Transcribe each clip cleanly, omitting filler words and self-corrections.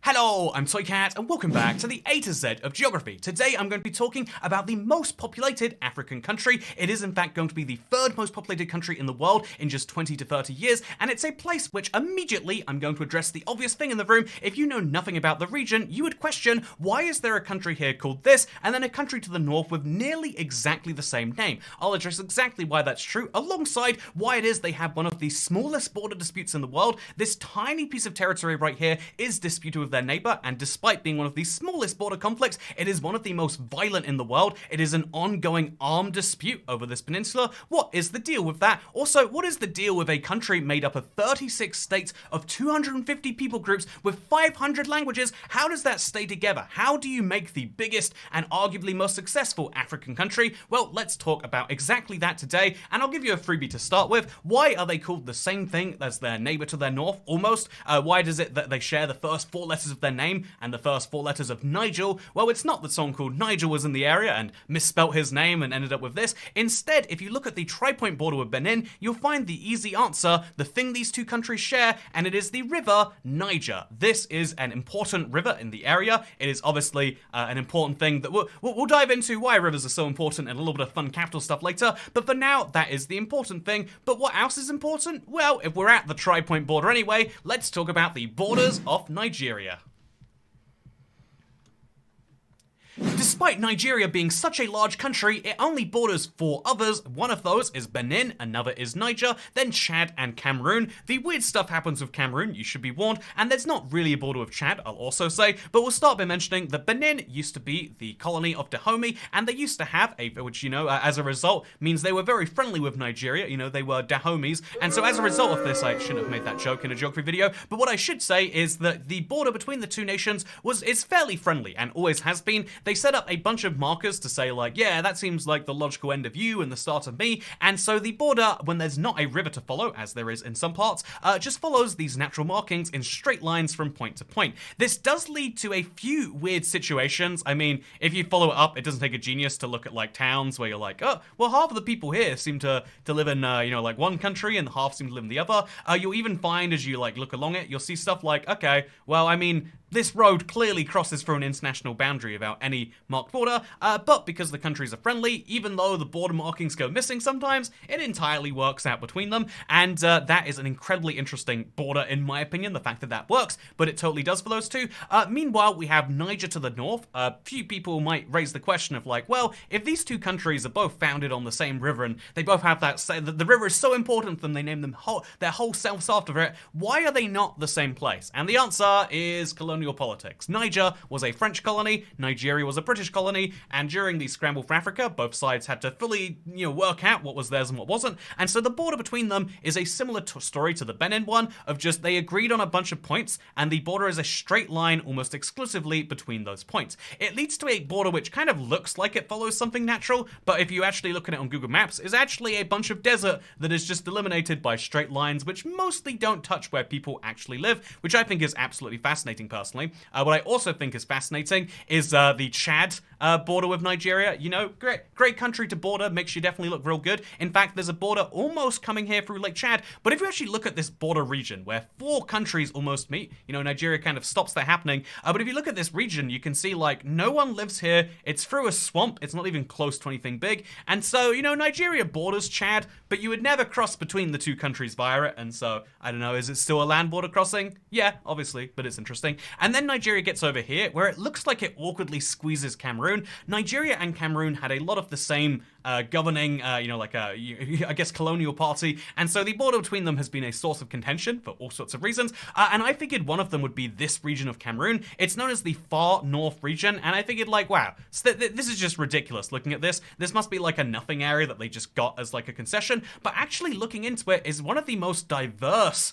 Hello, I'm Toycat, and welcome back to the A to Z of geography. Today I'm going to be talking about the most populated African country. It is in fact going to be the third most populated country in the world in just 20 to 30 years, and it's a place which immediately I'm going to address the obvious thing in the room. If you know nothing about the region, you would question, why is there a country here called this, and then a country to the north with nearly exactly the same name? I'll address exactly why that's true, alongside why it is they have one of the smallest border disputes in the world. This tiny piece of territory right here is disputed with their neighbor, and despite being one of the smallest border conflicts, it is one of the most violent in the world. It is an ongoing armed dispute over this peninsula. What is the deal with that? Also, what is the deal with a country made up of 36 states of 250 people groups with 500 languages? How does that stay together? How do you make the biggest and arguably most successful African country? Well, let's talk about exactly that today, and I'll give you a freebie to start with. Why are they called the same thing as their neighbor to their north, almost? Why does it that they share the first four letters of their name and the first four letters of Nigel? Well, it's not that someone called Nigel was in the area and misspelt his name and ended up with this. Instead, if you look at the tri-point border with Benin, you'll find the easy answer, the thing these two countries share, and it is the river Niger. This is an important river in the area. It is obviously an important thing that we'll dive into why rivers are so important and a little bit of fun capital stuff later, but for now, that is the important thing. But what else is important? Well, if we're at the tri-point border anyway, let's talk about the borders of Nigeria. Despite Nigeria being such a large country, it only borders four others. One of those is Benin, another is Niger, then Chad and Cameroon. The weird stuff happens with Cameroon, you should be warned, and there's not really a border with Chad, I'll also say, but we'll start by mentioning that Benin used to be the colony of Dahomey, and they used to have a, which, as a result, means they were very friendly with Nigeria. They were Dahomeys, and so as a result of this, I shouldn't have made that joke in a geography video, but what I should say is that the border between the two nations is fairly friendly, and always has been. They set up a bunch of markers to say, like, yeah, that seems like the logical end of you and the start of me, and so the border, when there's not a river to follow, as there is in some parts, just follows these natural markings in straight lines from point to point. This does lead to a few weird situations. I mean, if you follow it up, it doesn't take a genius to look at, like, towns where you're like, oh, well, half of the people here seem to live in, like one country and half seem to live in the other. You'll even find, as you, like, look along it, you'll see stuff like, okay, well, I mean, this road clearly crosses through an international boundary without any marked border, but because the countries are friendly, even though the border markings go missing sometimes, it entirely works out between them, and that is an incredibly interesting border in my opinion, the fact that that works, but it totally does for those two. Meanwhile, we have Niger to the north. A few people might raise the question of like, well, if these two countries are both founded on the same river and they both have that, the river is so important to them, they name them their whole selves after it, why are they not the same place? And the answer is colonial politics. Niger was a French colony, Nigeria was a British colony, and during the scramble for Africa, both sides had to fully, work out what was theirs and what wasn't, and so the border between them is a similar story to the Benin one, of just they agreed on a bunch of points, and the border is a straight line almost exclusively between those points. It leads to a border which kind of looks like it follows something natural, but if you actually look at it on Google Maps, is actually a bunch of desert that is just delimited by straight lines, which mostly don't touch where people actually live, which I think is absolutely fascinating personally. What I also think is fascinating is the Chad border with Nigeria. Great country to border, makes you definitely look real good. In fact, there's a border almost coming here through Lake Chad, but if you actually look at this border region where four countries almost meet, Nigeria kind of stops that happening, but if you look at this region, you can see, like, no one lives here, it's through a swamp, it's not even close to anything big, and so, Nigeria borders Chad, but you would never cross between the two countries via it, and so, I don't know, is it still a land border crossing? Yeah, obviously, but it's interesting. And then Nigeria gets over here, where it looks like it awkwardly squeezes Cameroon. Nigeria and Cameroon had a lot of the same governing, I guess, colonial party, and so the border between them has been a source of contention for all sorts of reasons, and I figured one of them would be this region of Cameroon. It's known as the Far North region, and I figured, like, wow, this is just ridiculous looking at this. This must be like a nothing area that they just got as like a concession, but actually looking into it is one of the most diverse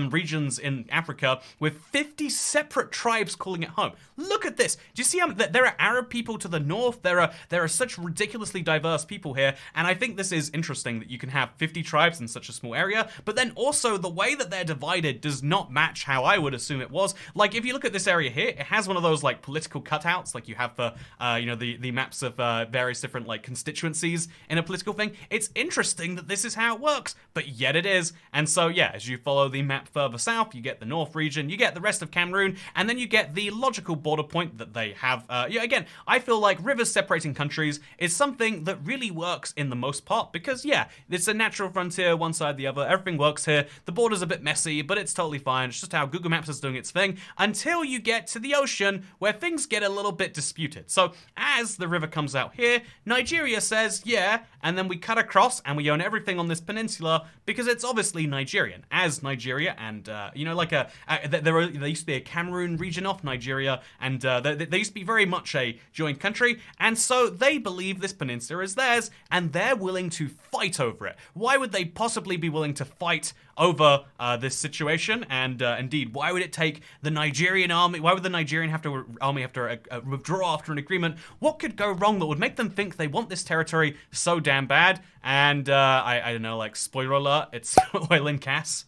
regions in Africa, with 50 separate tribes calling it home. Look at this. Do you see how there are Arab people to the north? There are such ridiculously diverse people here, and I think this is interesting that you can have 50 tribes in such a small area, but then also the way that they're divided does not match how I would assume it was. Like, if you look at this area here, it has one of those, like, political cutouts, like you have for, the maps of various different, like, constituencies in a political thing. It's interesting that this is how it works, but yet it is. And so, yeah, as you follow the map further south, you get the north region, you get the rest of Cameroon, and and then you get the logical border point that they have. Yeah, again, I feel like rivers separating countries is something that really works in the most part because, yeah, it's a natural frontier, one side, the other, everything works here. The border's a bit messy, but it's totally fine. It's just how Google Maps is doing its thing until you get to the ocean where things get a little bit disputed. So as the river comes out here, Nigeria says, yeah, and then we cut across and we own everything on this peninsula because it's obviously Nigerian. As Nigeria and, like there used to be a Cameroon region off Nigeria, and they used to be very much a joint country, and so they believe this peninsula is theirs, and they're willing to fight over it. Why would they possibly be willing to fight over this situation? And indeed, why would it take the Nigerian army? Why would the Nigerian army have to withdraw after an agreement? What could go wrong that would make them think they want this territory so damn bad? And I don't know, like, spoiler alert, it's oil and gas,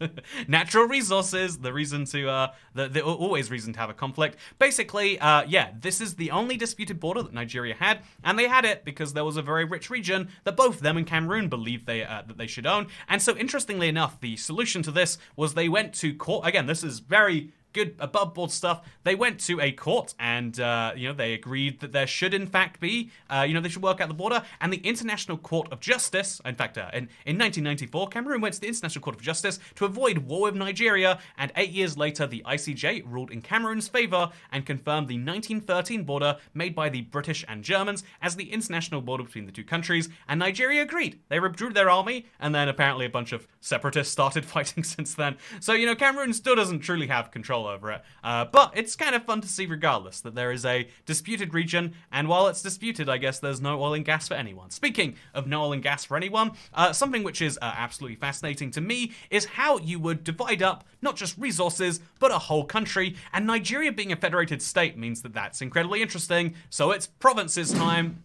natural resources. The reason to the always reason to have a conflict. Basically, yeah, this is the only disputed border that Nigeria had, and they had it because there was a very rich region that both them and Cameroon believed that they should own. And so, interestingly enough, the solution to this was they went to court. Again, this is very good above board stuff. They went to a court and, they agreed that there should in fact be, they should work out the border. And the International Court of Justice, in fact, in 1994, Cameroon went to the International Court of Justice to avoid war with Nigeria. And 8 years later, the ICJ ruled in Cameroon's favor and confirmed the 1913 border made by the British and Germans as the international border between the two countries. And Nigeria agreed. They withdrew their army, and then apparently a bunch of separatists started fighting since then. So, Cameroon still doesn't truly have control over it. But it's kind of fun to see regardless that there is a disputed region, and while it's disputed, I guess there's no oil and gas for anyone. Speaking of no oil and gas for anyone, something which is absolutely fascinating to me is how you would divide up not just resources, but a whole country, and Nigeria being a federated state means that that's incredibly interesting, so it's provinces time.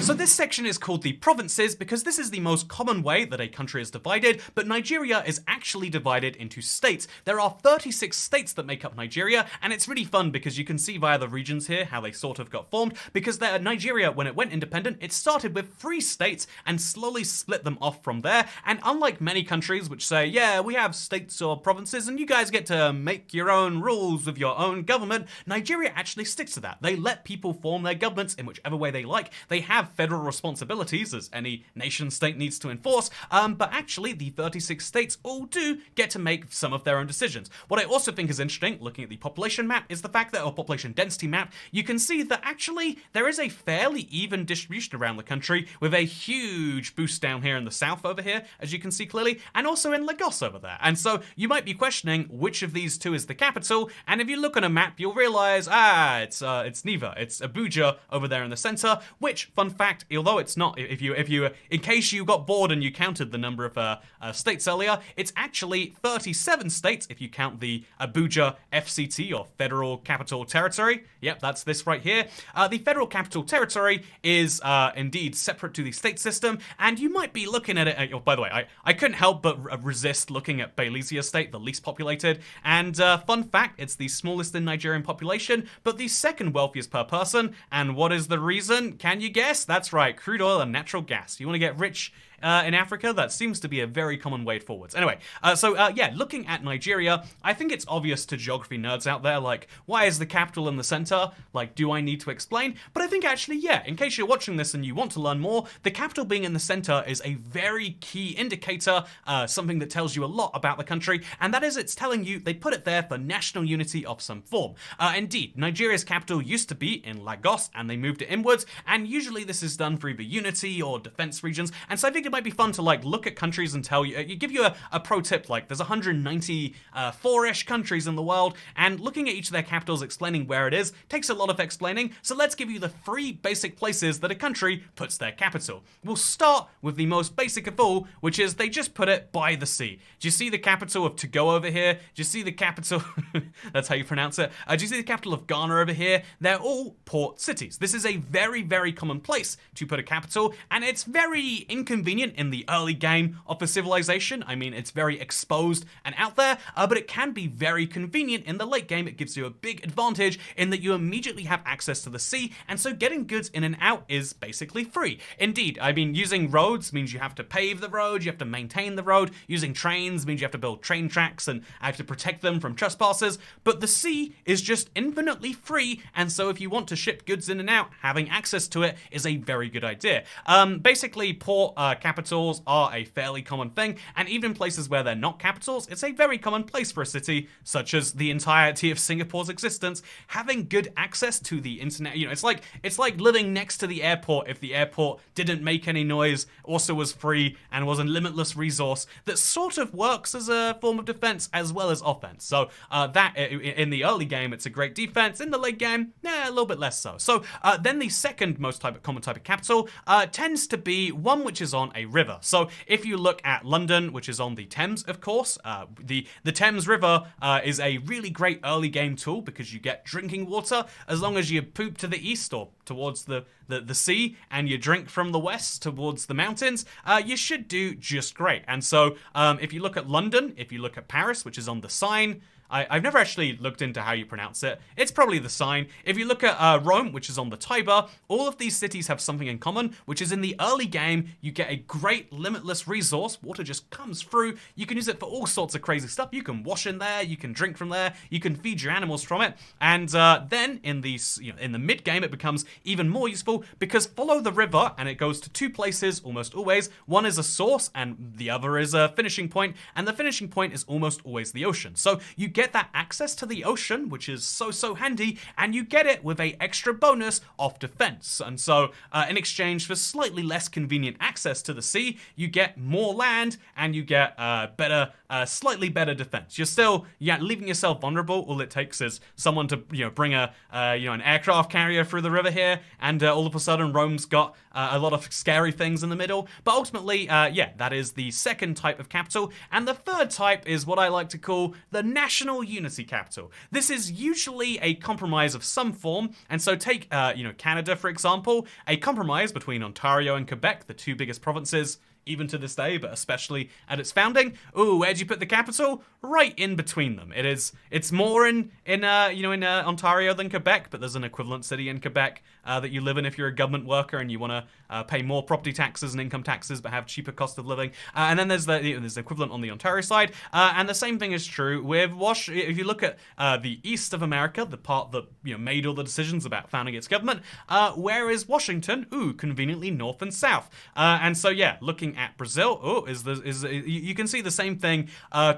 So this section is called the provinces because this is the most common way that a country is divided, but Nigeria is actually divided into states. There are 36 states that make up Nigeria, and it's really fun because you can see via the regions here how they sort of got formed, because Nigeria, when it went independent, it started with 3 states and slowly split them off from there. And unlike many countries which say, yeah, we have states or provinces and you guys get to make your own rules with your own government, Nigeria actually sticks to that. They let people form their governments in whichever way they like. They have federal responsibilities as any nation state needs to enforce, but actually the 36 states all do get to make some of their own decisions. What I also think is interesting, looking at the population map, is the fact that, or population density map, you can see that actually there is a fairly even distribution around the country, with a huge boost down here in the south over here, as you can see clearly, and also in Lagos over there. And so you might be questioning which of these two is the capital, and if you look on a map, you'll realize, it's neither. It's Abuja over there in the center, which, fun fact, although it's not, if you, in case you got bored and you counted the number of states earlier, it's actually 37 states if you count the Abuja FCT, or Federal Capital Territory. Yep, that's this right here. The Federal Capital Territory is indeed separate to the state system, and you might be looking at it. Oh, by the way, I couldn't help but resist looking at Bayelsa State, the least populated. And fun fact, it's the smallest in Nigerian population, but the second wealthiest per person. And what is the reason? Can you guess? That's right, crude oil and natural gas. You want to get rich in Africa? That seems to be a very common way forwards. Anyway, yeah, looking at Nigeria, I think it's obvious to geography nerds out there, like, why is the capital in the center? Like, do I need to explain? But I think actually, yeah, in case you're watching this and you want to learn more, the capital being in the center is a very key indicator, something that tells you a lot about the country, and that is it's telling you they put it there for national unity of some form. Indeed, Nigeria's capital used to be in Lagos, and they moved it inwards, and usually this is done for either unity or defense regions, and so I think it might be fun to like look at countries and tell you, give you a pro tip, like there's 194-ish countries in the world, and looking at each of their capitals, explaining where it is, takes a lot of explaining, so let's give you the 3 basic places that a country puts their capital. We'll start with the most basic of all, which is they just put it by the sea. Do you see the capital of Togo over here? Do you see the capital, that's how you pronounce it, do you see the capital of Ghana over here? They're all port cities. This is a very, very common place to put a capital, and it's very inconvenient inconvenient in the early game of a civilization. I mean, it's very exposed and out there, but it can be very convenient in the late game. It gives you a big advantage in that you immediately have access to the sea, and so getting goods in and out is basically free. Indeed, I mean, using roads means you have to pave the road, you have to maintain the road. Using trains means you have to build train tracks and have to protect them from trespassers, but the sea is just infinitely free, and so if you want to ship goods in and out, having access to it is a very good idea. Basically, port capitals are a fairly common thing, and even places where they're not capitals, it's a very common place for a city, such as the entirety of Singapore's existence, having good access to the internet. You know, it's like living next to the airport if the airport didn't make any noise, also was free, and was a limitless resource that sort of works as a form of defense as well as offense. So that in the early game, it's a great defense. In the late game, a little bit less so. So then the second most common type of capital tends to be one which is on a river. So if you look at London, which is on the Thames, of course, the Thames River is a really great early game tool because you get drinking water as long as you poop to the east or towards the sea and you drink from the west towards the mountains, you should do just great. And so if you look at London, if you look at Paris, which is on the Seine, I've never actually looked into how you pronounce it. It's probably the Seine. If you look at Rome, which is on the Tiber, all of these cities have something in common, which is in the early game, you get a great limitless resource. Water just comes through. You can use it for all sorts of crazy stuff. You can wash in there, you can drink from there, you can feed your animals from it. And then in the mid game, it becomes even more useful because follow the river, and it goes to two places almost always. One is a source, and the other is a finishing point, and the finishing point is almost always the ocean. So you get that access to the ocean, which is so handy, and you get it with a extra bonus of defense. And so in exchange for slightly less convenient access to the sea, you get more land and you get slightly better defense. You're still leaving yourself vulnerable. All it takes is someone to bring an aircraft carrier through the river here, and all of a sudden Rome's got a lot of scary things in the middle. But ultimately, that is the second type of capital, and the third type is what I like to call the national unity capital. This is usually a compromise of some form, and so take Canada, for example, a compromise between Ontario and Quebec, the two biggest provinces even to this day, but especially at its founding. Ooh, where'd you put the capital? Right in between them. It's more in Ontario than Quebec, but there's an equivalent city in Quebec that you live in if you're a government worker and you want to pay more property taxes and income taxes but have cheaper cost of living. And then there's the equivalent on the Ontario side, and the same thing is true with if you look at the east of America, the part that made all the decisions about founding its government, where is Washington? Ooh, conveniently north and south. And so looking at Brazil, you can see the same thing.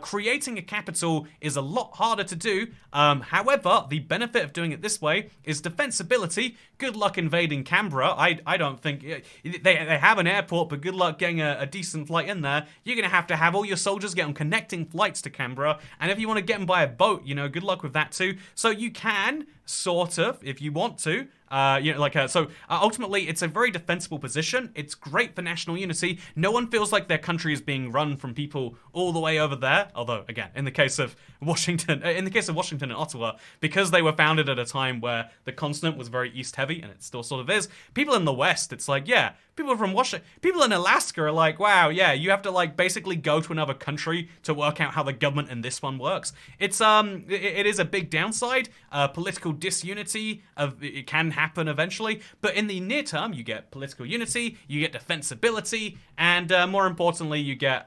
Creating a capital is a lot harder to do. However, the benefit of doing it this way is defensibility. Good luck invading Canberra. I don't think they have an airport, but good luck getting a decent flight in there. You're gonna have to have all your soldiers get on connecting flights to Canberra, and if you want to get them by a boat, good luck with that too. So you can sort of, if you want to, ultimately it's a very defensible position. It's great for national unity. No one feels like their country is being run from people all the way over there. Although, again, in the case of Washington and Ottawa, because they were founded at a time where the continent was very east heavy, and it still sort of is, people in the West, it's like, people from Washington, people in Alaska are like, wow, you have to basically go to another country to work out how the government in this one works. It's it is a big downside. Political disunity it can happen eventually, but in the near term, you get political unity, you get defensibility, and more importantly, you get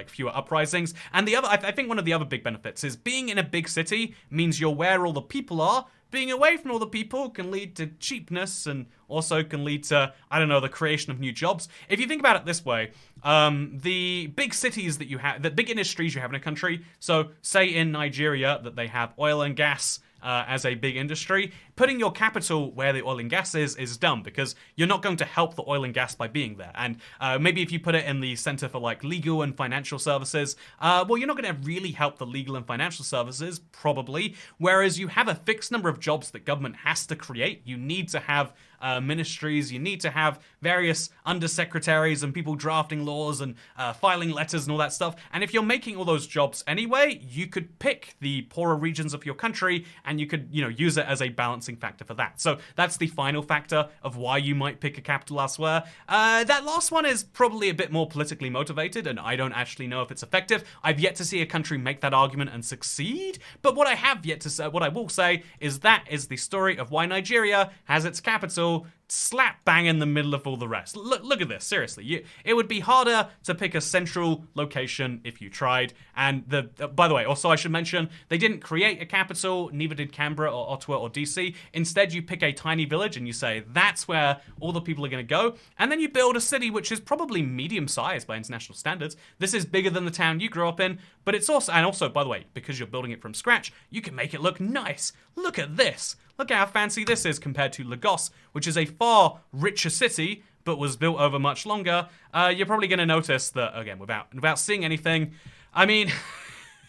fewer uprisings. And I think one of the other big benefits is being in a big city means you're where all the people are. Being away from all the people can lead to cheapness and also can lead to, the creation of new jobs. If you think about it this way, the big cities that you have, the big industries you have in a country, so say in Nigeria that they have oil and gas as a big industry, putting your capital where the oil and gas is dumb because you're not going to help the oil and gas by being there. And maybe if you put it in the center for legal and financial services, you're not going to really help the legal and financial services, probably. Whereas you have a fixed number of jobs that government has to create. You need to have ministries, you need to have various undersecretaries and people drafting laws and filing letters and all that stuff. And if you're making all those jobs anyway, you could pick the poorer regions of your country and you could, use it as a balancing balancing factor for that. So that's the final factor of why you might pick a capital elsewhere. That last one is probably a bit more politically motivated, and I don't actually know if it's effective. I've yet to see a country make that argument and succeed, but what I have yet to say, what I will say, is that is the story of why Nigeria has its capital slap bang in the middle of all the rest. Look at this, seriously. It would be harder to pick a central location if you tried. And by the way, also I should mention, they didn't create a capital, neither did Canberra or Ottawa or DC. Instead, you pick a tiny village and you say, that's where all the people are going to go. And then you build a city which is probably medium-sized by international standards. This is bigger than the town you grew up in, but it's also, and also, by the way, because you're building it from scratch, you can make it look nice. Look at this. Look at how fancy this is compared to Lagos, which is a far richer city, but was built over much longer. You're probably going to notice that, again, without seeing anything, I mean,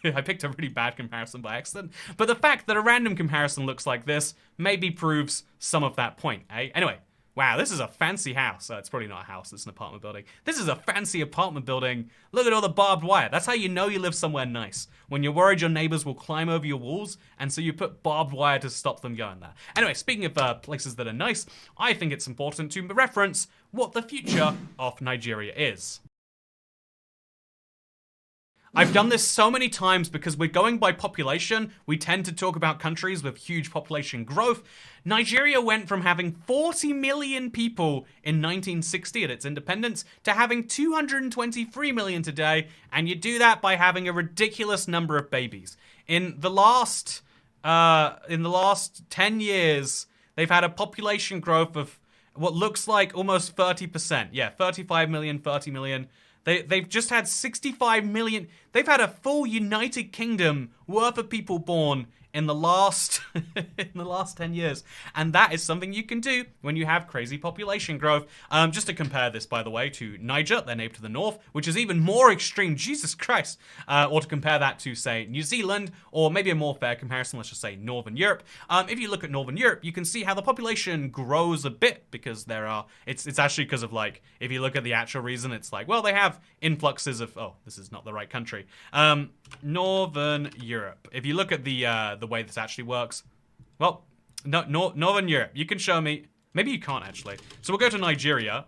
I picked a really bad comparison by accident, but the fact that a random comparison looks like this maybe proves some of that point, eh? Anyway, wow, this is a fancy house. It's probably not a house, it's an apartment building. This is a fancy apartment building. Look at all the barbed wire. That's how you know you live somewhere nice. When you're worried your neighbors will climb over your walls, and so you put barbed wire to stop them going there. Anyway, speaking of places that are nice, I think it's important to reference what the future of Nigeria is. I've done this so many times because we're going by population. We tend to talk about countries with huge population growth. Nigeria went from having 40 million people in 1960 at its independence to having 223 million today, and you do that by having a ridiculous number of babies. In the last 10 years, they've had a population growth of what looks like almost 30%. Yeah, 35 million, 30 million. They've just had 65 million. They've had a full United Kingdom worth of people born in the last 10 years. And that is something you can do when you have crazy population growth. Just to compare this, by the way, to Niger, their neighbor to the north, which is even more extreme, Jesus Christ. Or to compare that to, say, New Zealand, or maybe a more fair comparison, let's just say Northern Europe. If you look at Northern Europe, you can see how the population grows a bit because it's actually because of, like, if you look at the actual reason, it's like, well, they have influxes of, oh, this is not the right country. Northern Europe. If you look at the way this actually works, well, no, Northern Europe. You can show me. Maybe you can't actually. So we'll go to Nigeria.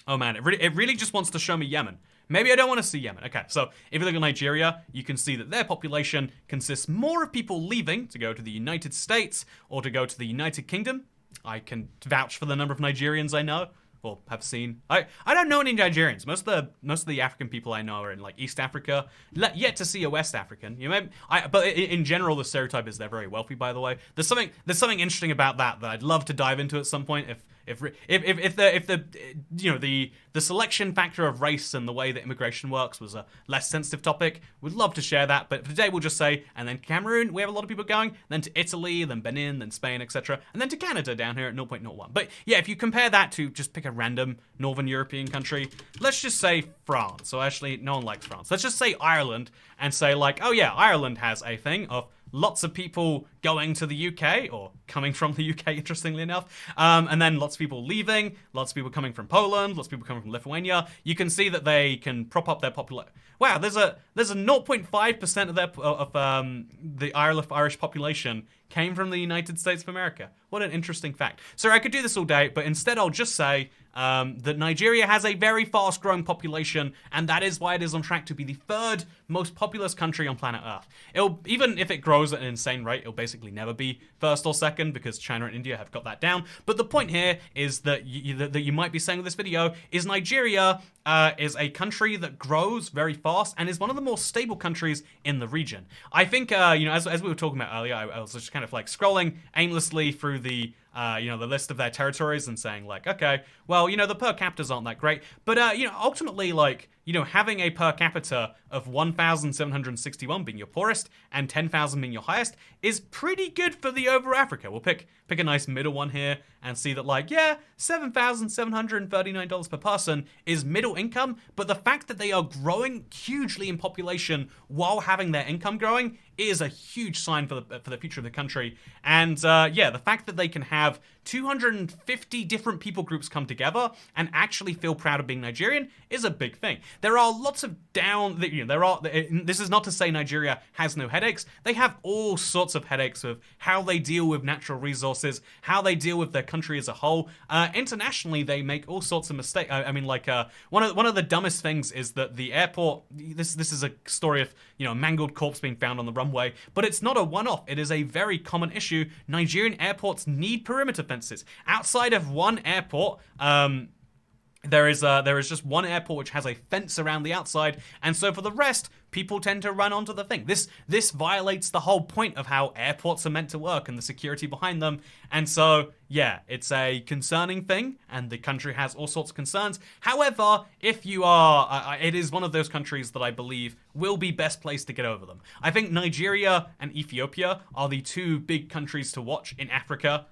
Oh man, it really just wants to show me Yemen. Maybe I don't want to see Yemen. Okay, so if you look at Nigeria, you can see that their population consists more of people leaving to go to the United States or to go to the United Kingdom. I can vouch for the number of Nigerians I know. Or have seen. I don't know any Nigerians. Most of the African people I know are in like East Africa. Yet to see a West African. But in general, the stereotype is they're very wealthy. By the way, there's something interesting about that I'd love to dive into at some point. If the selection factor of race and the way that immigration works was a less sensitive topic, we'd love to share that. But for today, we'll just say, and then Cameroon, we have a lot of people going, then to Italy, then Benin, then Spain, etc., and then to Canada down here at 0.01. But yeah, if you compare that to just pick a random Northern European country, let's just say France. So actually, no one likes France. Let's just say Ireland and say like, oh yeah, Ireland has a thing of lots of people going to the UK, or coming from the UK, interestingly enough, and then lots of people leaving, lots of people coming from Poland, lots of people coming from Lithuania. You can see that they can prop up their population. Wow, there's a 0.5% of the Irish population came from the United States of America. What an interesting fact. So I could do this all day, but instead I'll just say that Nigeria has a very fast-growing population, and that is why it is on track to be the third most populous country on planet Earth. Even if it grows at an insane rate, it'll basically never be first or second because China and India have got that down. But the point here is that you might be saying with this video is Nigeria is a country that grows very fast and is one of the more stable countries in the region. I think, as we were talking about earlier, I was just kind of like scrolling aimlessly through the list of their territories and saying like, okay, well, the per capitas aren't that great, but ultimately, like, having a per capita of 1,761 being your poorest and 10,000 being your highest is pretty good for the over Africa. We'll pick a nice middle one here and see that, like, yeah, $7,739 per person is middle income, but the fact that they are growing hugely in population while having their income growing is a huge sign for the future of the country. And the fact that they can have have 250 different people groups come together and actually feel proud of being Nigerian is a big thing. There are lots of this is not to say Nigeria has no headaches. They have all sorts of headaches of how they deal with natural resources, how they deal with their country as a whole. Internationally, they make all sorts of mistakes. One of the dumbest things is that the airport, this is a story of, a mangled corpse being found on the runway, but it's not a one-off. It is a very common issue. Nigerian airports need perimeter fences. Outside of one airport, there is just one airport which has a fence around the outside, and so for the rest, people tend to run onto the thing. This violates the whole point of how airports are meant to work and the security behind them. And so, yeah, it's a concerning thing, and the country has all sorts of concerns. However, if you are, it is one of those countries that I believe will be best placed to get over them. I think Nigeria and Ethiopia are the two big countries to watch in Africa.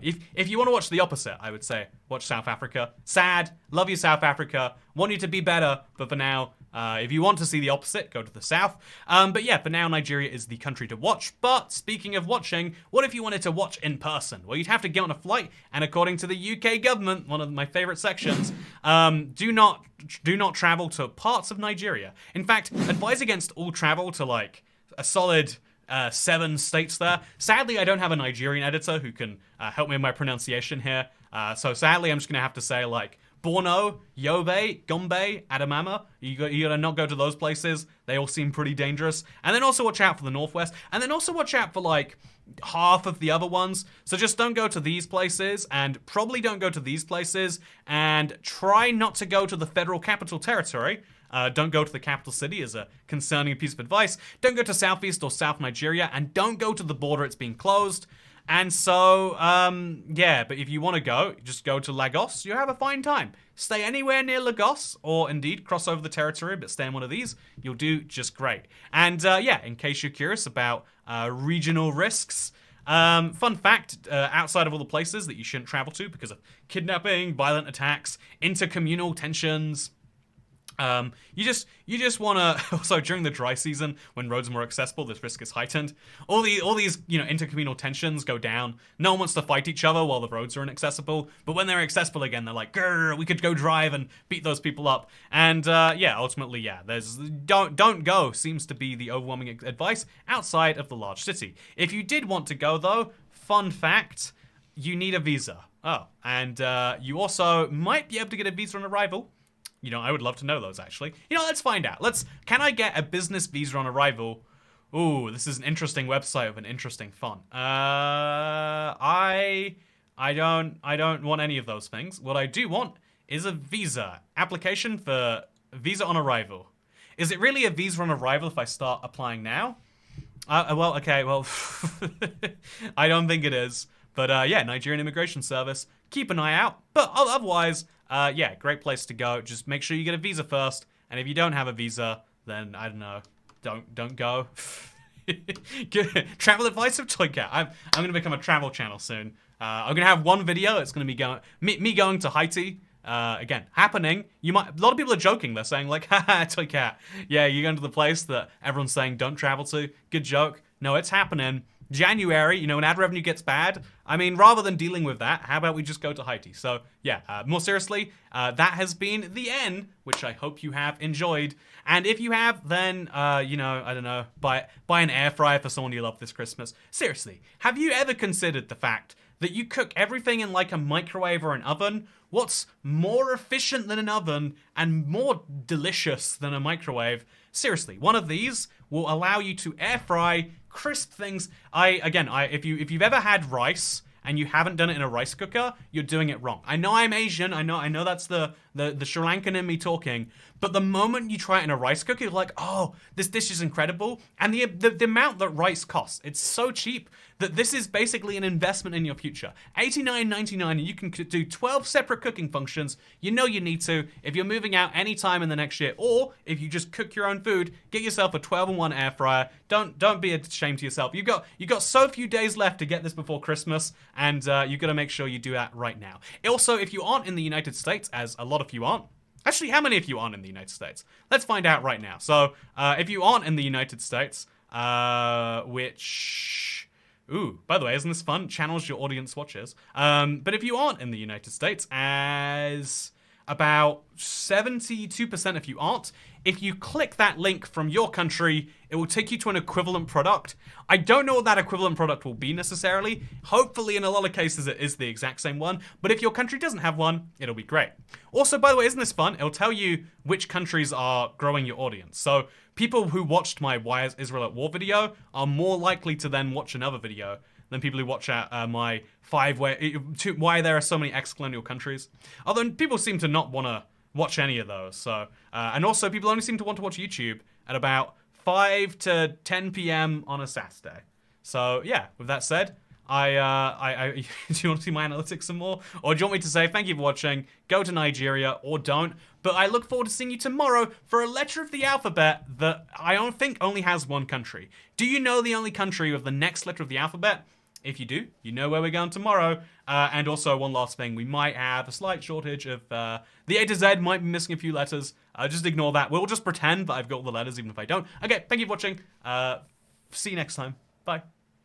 If you want to watch the opposite, I would say watch South Africa. Sad, love you South Africa, want you to be better, but for now, if you want to see the opposite, go to the south. But yeah, for now, Nigeria is the country to watch. But speaking of watching, what if you wanted to watch in person? Well, you'd have to get on a flight, and according to the UK government, one of my favorite sections, do not travel to parts of Nigeria. In fact, advise against all travel to like a solid 7 states there. Sadly, I don't have a Nigerian editor who can help me with my pronunciation here. So sadly, I'm just gonna have to say like Borno, Yobe, Gombe, Adamawa. You gotta not go to those places. They all seem pretty dangerous. And then also watch out for the Northwest. And then also watch out for like half of the other ones. So just don't go to these places, and probably don't go to these places, and try not to go to the Federal Capital Territory. Don't go to the capital city is a concerning piece of advice. Don't go to Southeast or South Nigeria, and don't go to the border, it's being closed. And so, yeah, but if you want to go, just go to Lagos. You have a fine time. Stay anywhere near Lagos, or indeed cross over the territory, but stay in one of these. You'll do just great. And yeah, in case you're curious about regional risks, fun fact, outside of all the places that you shouldn't travel to because of kidnapping, violent attacks, intercommunal tensions, you just want to also during the dry season when roads are more accessible, this risk is heightened. All these intercommunal tensions go down. No one wants to fight each other while the roads are inaccessible, but when they're accessible again, they're like, grr, we could go drive and beat those people up. And yeah, ultimately, yeah, there's don't go seems to be the overwhelming advice outside of the large city. If you did want to go though, fun fact, you need a visa. Oh, and you also might be able to get a visa on arrival. I would love to know those, actually. Let's find out. Can I get a business visa on arrival? Ooh, this is an interesting website with an interesting font. I don't want any of those things. What I do want is a visa. Application for visa on arrival. Is it really a visa on arrival if I start applying now? Well, okay, well, I don't think it is. But yeah, Nigerian Immigration Service, keep an eye out. But otherwise, yeah, great place to go. Just make sure you get a visa first. And if you don't have a visa, then I don't know, don't go. Travel advice of Toycat. I'm gonna become a travel channel soon. I'm gonna have one video. It's gonna be me going to Haiti. Again, happening. A lot of people are joking. They're saying like, haha, Toycat. Yeah, you're going to the place that everyone's saying don't travel to. Good joke. No, it's happening. January, when ad revenue gets bad, I mean, rather than dealing with that, how about we just go to Haiti? So, yeah, more seriously, that has been the end, which I hope you have enjoyed. And if you have, then, I don't know, buy an air fryer for someone you love this Christmas. Seriously, have you ever considered the fact that you cook everything in like a microwave or an oven? What's more efficient than an oven and more delicious than a microwave? Seriously, one of these will allow you to air fry crisp things. If you've ever had rice and you haven't done it in a rice cooker, you're doing it wrong. I know I'm Asian. I know that's the Sri Lankan in me talking. But the moment you try it in a rice cooker, you're like, oh, this dish is incredible. And the amount that rice costs, it's so cheap that this is basically an investment in your future. $89.99, and you can do 12 separate cooking functions. You need to if you're moving out anytime in the next year, or if you just cook your own food, get yourself a 12-in-1 air fryer. Don't be ashamed to yourself. You've got so few days left to get this before Christmas, and you've got to make sure you do that right now. Also, if you aren't in the United States, as a lot of you aren't. Actually, how many of you aren't in the United States? Let's find out right now. So, if you aren't in the United States, which Ooh, by the way, isn't this fun? Channels your audience watches. But if you aren't in the United States, as about 72% if you aren't, if you click that link from your country, it will take you to an equivalent product. I don't know what that equivalent product will be necessarily. Hopefully, in a lot of cases, it is the exact same one. But if your country doesn't have one, it'll be great. Also, by the way, isn't this fun? It'll tell you which countries are growing your audience. So people who watched my Why is Israel at War video are more likely to then watch another video than people who watch my why there are so many ex-colonial countries. Although people seem to not want to watch any of those. So and also people only seem to want to watch YouTube at about 5 to 10 p.m. on a Saturday. So yeah, with that said, do you want to see my analytics some more? Or do you want me to say thank you for watching, go to Nigeria, or don't? But I look forward to seeing you tomorrow for a letter of the alphabet that I don't think only has one country. Do you know the only country with the next letter of the alphabet? If you do, you know where we're going tomorrow. And also, one last thing, we might have a slight shortage of the A to Z might be missing a few letters. Just ignore that. We'll just pretend that I've got all the letters, even if I don't. Okay, thank you for watching. See you next time. Bye.